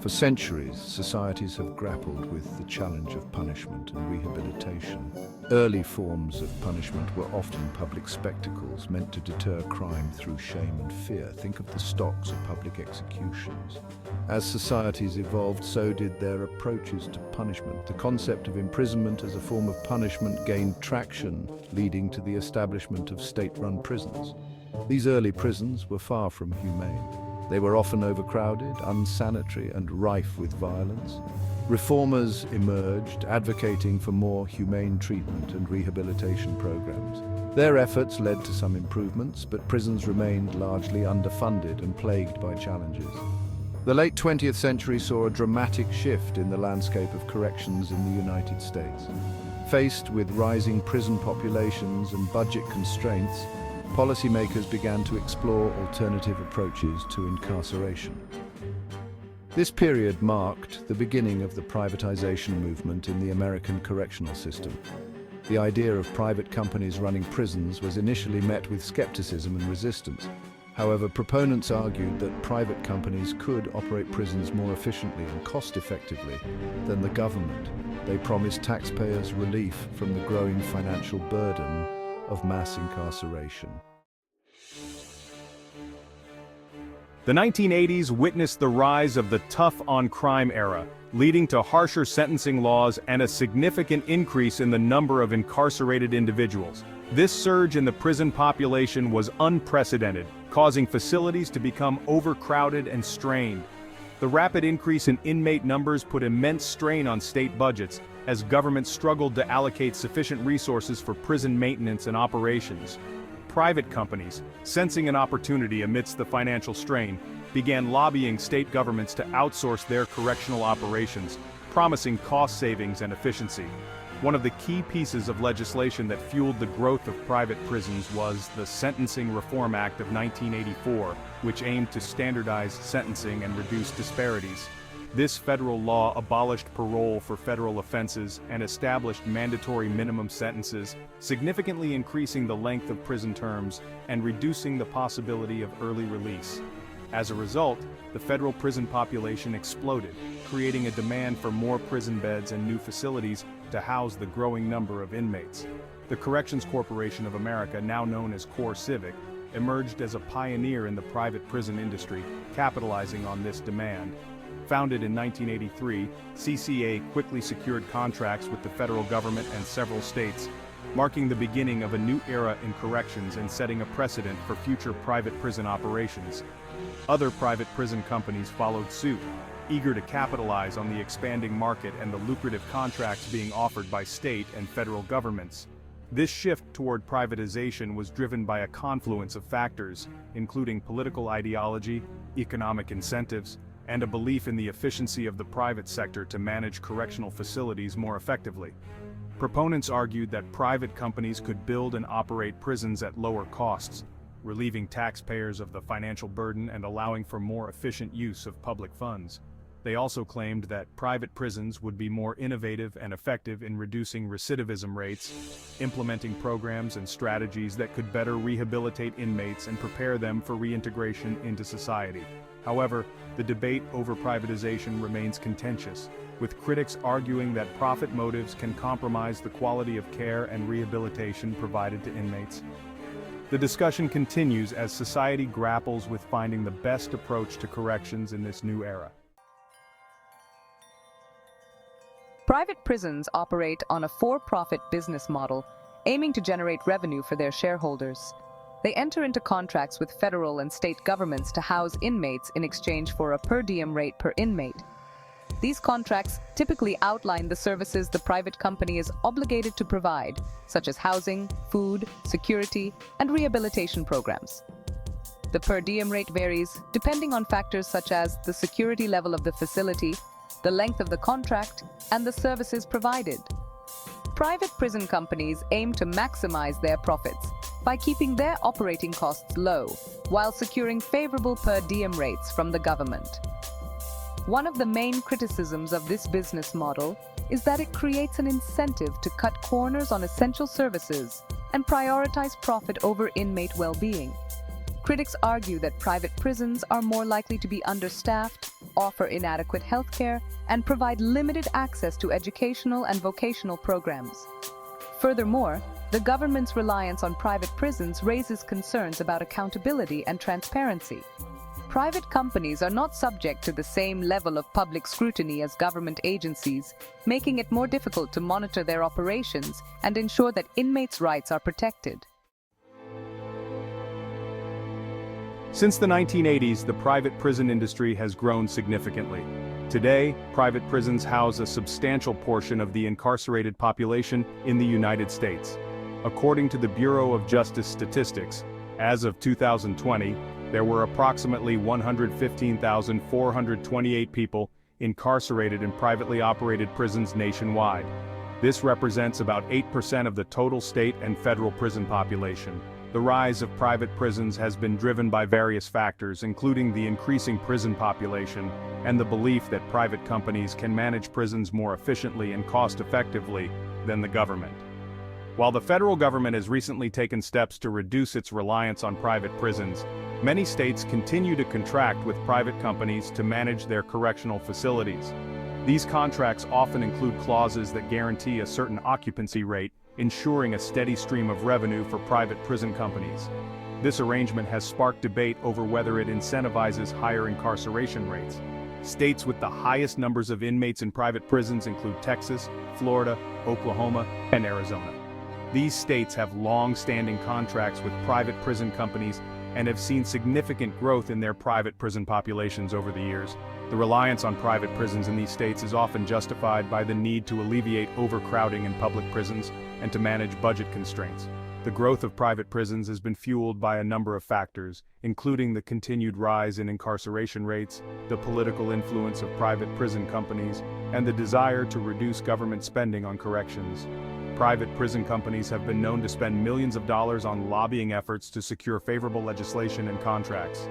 For centuries, societies have grappled with the challenge of punishment and rehabilitation. Early forms of punishment were often public spectacles meant to deter crime through shame and fear. Think of the stocks of public executions. As societies evolved, so did their approaches to punishment. The concept of imprisonment as a form of punishment gained traction, leading to the establishment of state-run prisons. These early prisons were far from humane. They were often overcrowded, unsanitary, and rife with violence. Reformers emerged, advocating for more humane treatment and rehabilitation programs. Their efforts led to some improvements, but prisons remained largely underfunded and plagued by challenges. The late 20th century saw a dramatic shift in the landscape of corrections in the United States. Faced with rising prison populations and budget constraints, policymakers began to explore alternative approaches to incarceration. This period marked the beginning of the privatization movement in the American correctional system. The idea of private companies running prisons was initially met with skepticism and resistance. However, proponents argued that private companies could operate prisons more efficiently and cost-effectively than the government. They promised taxpayers relief from the growing financial burden of mass incarceration. The 1980s witnessed the rise of the tough-on-crime era, leading to harsher sentencing laws and a significant increase in the number of incarcerated individuals. This surge in the prison population was unprecedented, causing facilities to become overcrowded and strained. The rapid increase in inmate numbers put immense strain on state budgets, as governments struggled to allocate sufficient resources for prison maintenance and operations. Private companies, sensing an opportunity amidst the financial strain, began lobbying state governments to outsource their correctional operations, promising cost savings and efficiency. One of the key pieces of legislation that fueled the growth of private prisons was the Sentencing Reform Act of 1984, which aimed to standardize sentencing and reduce disparities. This federal law abolished parole for federal offenses and established mandatory minimum sentences, significantly increasing the length of prison terms and reducing the possibility of early release. As a result, the federal prison population exploded, creating a demand for more prison beds and new facilities to house the growing number of inmates. The Corrections Corporation of America, now known as CoreCivic, emerged as a pioneer in the private prison industry, capitalizing on this demand. Founded in 1983, CCA quickly secured contracts with the federal government and several states, marking the beginning of a new era in corrections and setting a precedent for future private prison operations. Other private prison companies followed suit, eager to capitalize on the expanding market and the lucrative contracts being offered by state and federal governments. This shift toward privatization was driven by a confluence of factors, including political ideology, economic incentives, and a belief in the efficiency of the private sector to manage correctional facilities more effectively. Proponents argued that private companies could build and operate prisons at lower costs, relieving taxpayers of the financial burden and allowing for more efficient use of public funds. They also claimed that private prisons would be more innovative and effective in reducing recidivism rates, implementing programs and strategies that could better rehabilitate inmates and prepare them for reintegration into society. However, the debate over privatization remains contentious, with critics arguing that profit motives can compromise the quality of care and rehabilitation provided to inmates. The discussion continues as society grapples with finding the best approach to corrections in this new era. Private prisons operate on a for-profit business model, aiming to generate revenue for their shareholders. They enter into contracts with federal and state governments to house inmates in exchange for a per diem rate per inmate. These contracts typically outline the services the private company is obligated to provide, such as housing, food, security, and rehabilitation programs. The per diem rate varies depending on factors such as the security level of the facility, the length of the contract, and the services provided. Private prison companies aim to maximize their profits by keeping their operating costs low while securing favorable per diem rates from the government. One of the main criticisms of this business model is that it creates an incentive to cut corners on essential services and prioritize profit over inmate well-being. Critics argue that private prisons are more likely to be understaffed, offer inadequate healthcare, and provide limited access to educational and vocational programs. Furthermore, the government's reliance on private prisons raises concerns about accountability and transparency. Private companies are not subject to the same level of public scrutiny as government agencies, making it more difficult to monitor their operations and ensure that inmates' rights are protected. Since the 1980s, the private prison industry has grown significantly. Today, private prisons house a substantial portion of the incarcerated population in the United States. According to the Bureau of Justice Statistics, as of 2020, there were approximately 115,428 people incarcerated in privately operated prisons nationwide. This represents about 8% of the total state and federal prison population. The rise of private prisons has been driven by various factors, including the increasing prison population and the belief that private companies can manage prisons more efficiently and cost-effectively than the government. While the federal government has recently taken steps to reduce its reliance on private prisons, many states continue to contract with private companies to manage their correctional facilities. These contracts often include clauses that guarantee a certain occupancy rate, ensuring a steady stream of revenue for private prison companies. This arrangement has sparked debate over whether it incentivizes higher incarceration rates. States with the highest numbers of inmates in private prisons include Texas, Florida, Oklahoma, and Arizona. These states have long-standing contracts with private prison companies and have seen significant growth in their private prison populations over the years. The reliance on private prisons in these states is often justified by the need to alleviate overcrowding in public prisons and to manage budget constraints. The growth of private prisons has been fueled by a number of factors, including the continued rise in incarceration rates, the political influence of private prison companies, and the desire to reduce government spending on corrections. Private prison companies have been known to spend millions of dollars on lobbying efforts to secure favorable legislation and contracts.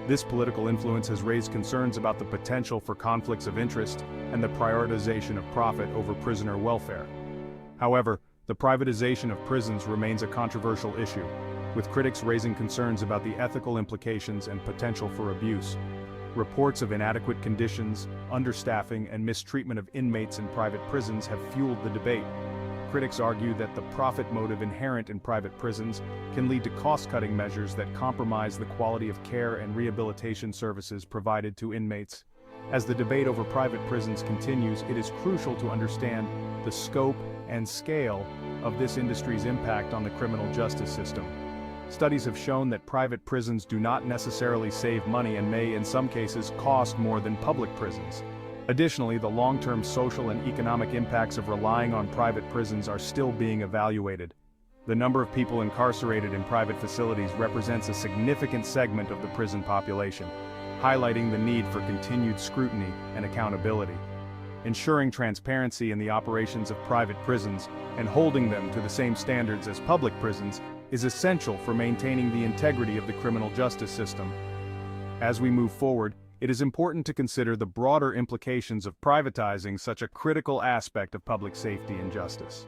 This political influence has raised concerns about the potential for conflicts of interest and the prioritization of profit over prisoner welfare. However, the privatization of prisons remains a controversial issue, with critics raising concerns about the ethical implications and potential for abuse. Reports of inadequate conditions, understaffing, and mistreatment of inmates in private prisons have fueled the debate. Critics argue that the profit motive inherent in private prisons can lead to cost-cutting measures that compromise the quality of care and rehabilitation services provided to inmates. As the debate over private prisons continues, it is crucial to understand the scope and scale of this industry's impact on the criminal justice system. Studies have shown that private prisons do not necessarily save money and may, in some cases, cost more than public prisons. Additionally, the long-term social and economic impacts of relying on private prisons are still being evaluated. The number of people incarcerated in private facilities represents a significant segment of the prison population, highlighting the need for continued scrutiny and accountability. Ensuring transparency in the operations of private prisons and holding them to the same standards as public prisons is essential for maintaining the integrity of the criminal justice system. As we move forward, it is important to consider the broader implications of privatizing such a critical aspect of public safety and justice.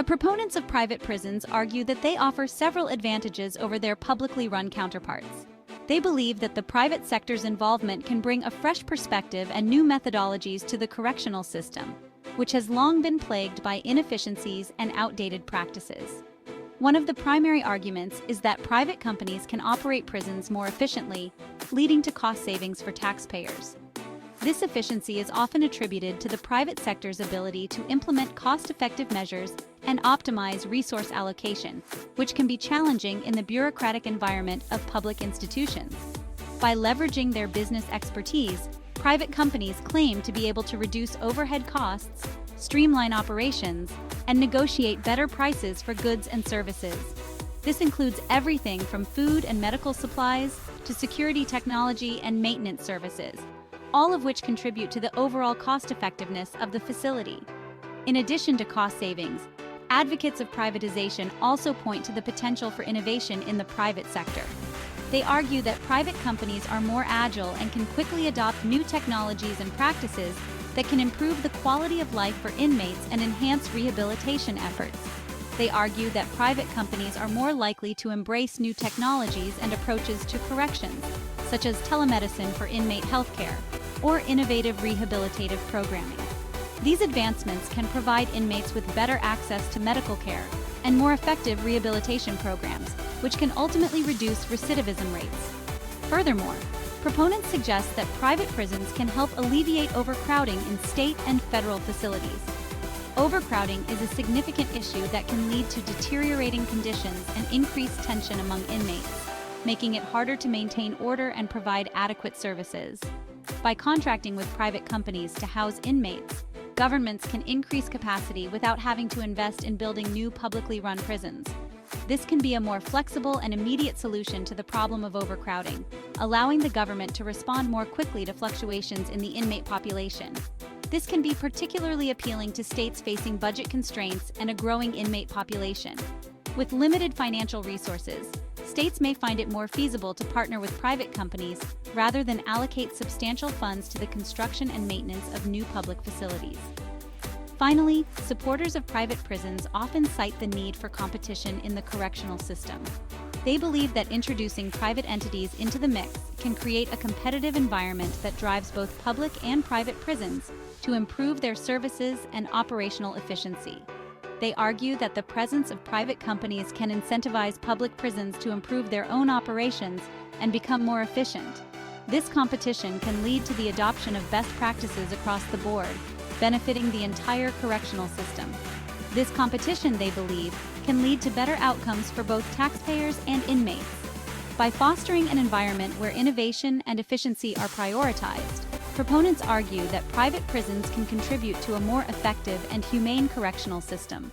Proponents of private prisons argue that they offer several advantages over their publicly run counterparts. They believe that the private sector's involvement can bring a fresh perspective and new methodologies to the correctional system, which has long been plagued by inefficiencies and outdated practices. One of the primary arguments is that private companies can operate prisons more efficiently, leading to cost savings for taxpayers. This efficiency is often attributed to the private sector's ability to implement cost-effective measures and optimize resource allocation, which can be challenging in the bureaucratic environment of public institutions. By leveraging their business expertise, private companies claim to be able to reduce overhead costs, streamline operations, and negotiate better prices for goods and services. This includes everything from food and medical supplies to security technology and maintenance services, all of which contribute to the overall cost-effectiveness of the facility. In addition to cost savings, advocates of privatization also point to the potential for innovation in the private sector. They argue that private companies are more agile and can quickly adopt new technologies and practices that can improve the quality of life for inmates and enhance rehabilitation efforts. They argue that private companies are more likely to embrace new technologies and approaches to corrections, such as telemedicine for inmate healthcare or innovative rehabilitative programming. These advancements can provide inmates with better access to medical care and more effective rehabilitation programs, which can ultimately reduce recidivism rates. Furthermore, proponents suggest that private prisons can help alleviate overcrowding in state and federal facilities. Overcrowding is a significant issue that can lead to deteriorating conditions and increased tension among inmates, making it harder to maintain order and provide adequate services. By contracting with private companies to house inmates, governments can increase capacity without having to invest in building new publicly run prisons. This can be a more flexible and immediate solution to the problem of overcrowding, allowing the government to respond more quickly to fluctuations in the inmate population. This can be particularly appealing to states facing budget constraints and a growing inmate population. With limited financial resources, states may find it more feasible to partner with private companies rather than allocate substantial funds to the construction and maintenance of new public facilities. Finally, supporters of private prisons often cite the need for competition in the correctional system. They believe that introducing private entities into the mix can create a competitive environment that drives both public and private prisons to improve their services and operational efficiency. They argue that the presence of private companies can incentivize public prisons to improve their own operations and become more efficient. This competition can lead to the adoption of best practices across the board, benefiting the entire correctional system. This competition, they believe, can lead to better outcomes for both taxpayers and inmates. By fostering an environment where innovation and efficiency are prioritized, proponents argue that private prisons can contribute to a more effective and humane correctional system.